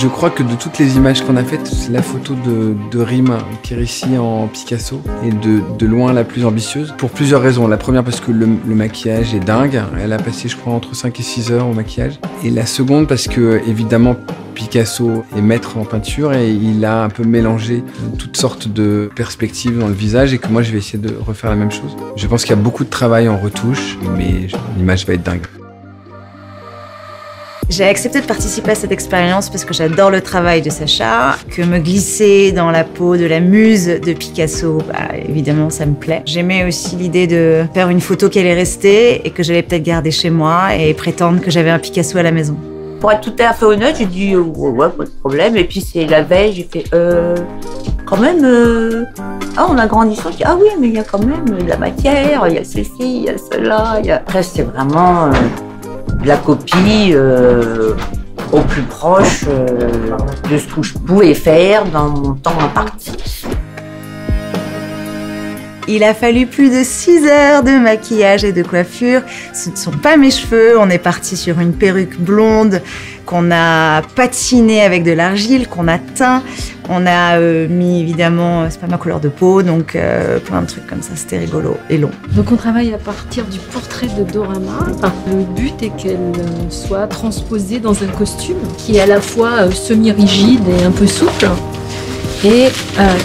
Je crois que de toutes les images qu'on a faites, c'est la photo de Rim qui est réussie en Picasso et de loin la plus ambitieuse. Pour plusieurs raisons. La première parce que le maquillage est dingue. Elle a passé, je crois, entre 5 et 6 heures au maquillage. Et la seconde parce que, évidemment, Picasso est maître en peinture et il a un peu mélangé toutes sortes de perspectives dans le visage et que moi je vais essayer de refaire la même chose. Je pense qu'il y a beaucoup de travail en retouche, mais l'image va être dingue. J'ai accepté de participer à cette expérience parce que j'adore le travail de Sacha, que me glisser dans la peau de la muse de Picasso, évidemment ça me plaît. J'aimais aussi l'idée de faire une photo qui allait rester et que j'allais peut-être garder chez moi et prétendre que j'avais un Picasso à la maison. Pour être tout à fait honnête, j'ai dit ouais, pas de problème. Et puis c'est la veille, j'ai fait quand même. Ah, en agrandissant, je dis ah oui, mais il y a quand même de la matière, il y a ceci, il y a cela. Après, c'est vraiment de la copie au plus proche de ce que je pouvais faire dans mon temps imparti. Il a fallu plus de 6 heures de maquillage et de coiffure. Ce ne sont pas mes cheveux. On est parti sur une perruque blonde qu'on a patinée avec de l'argile, qu'on a teint. On a mis, évidemment, c'est pas ma couleur de peau, donc plein de trucs comme ça. C'était rigolo et long. Donc on travaille à partir du portrait de Dora Maar. Le but est qu'elle soit transposée dans un costume qui est à la fois semi-rigide et un peu souple. Et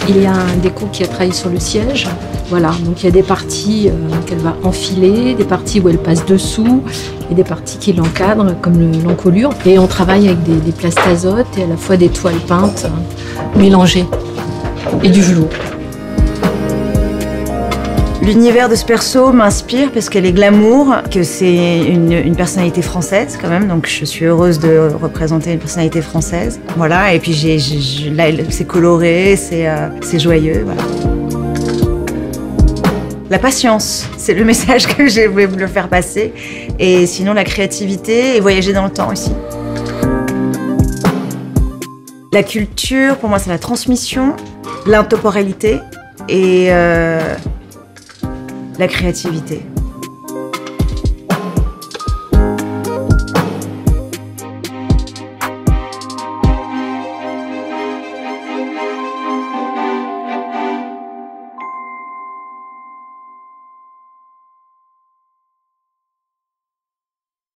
il y a un déco qui a travaillé sur le siège. Voilà, donc il y a des parties qu'elle va enfiler, des parties où elle passe dessous et des parties qui l'encadrent, comme l'encolure. Et on travaille avec des plastazotes et à la fois des toiles peintes mélangées et du velours. L'univers de ce perso m'inspire parce qu'elle est glamour, que c'est une personnalité française quand même, donc je suis heureuse de représenter une personnalité française. Voilà, et puis là, c'est coloré, c'est joyeux, voilà. La patience, c'est le message que j'ai voulu le faire passer. Et sinon, la créativité et voyager dans le temps aussi. La culture, pour moi, c'est la transmission, l'intemporalité et la créativité.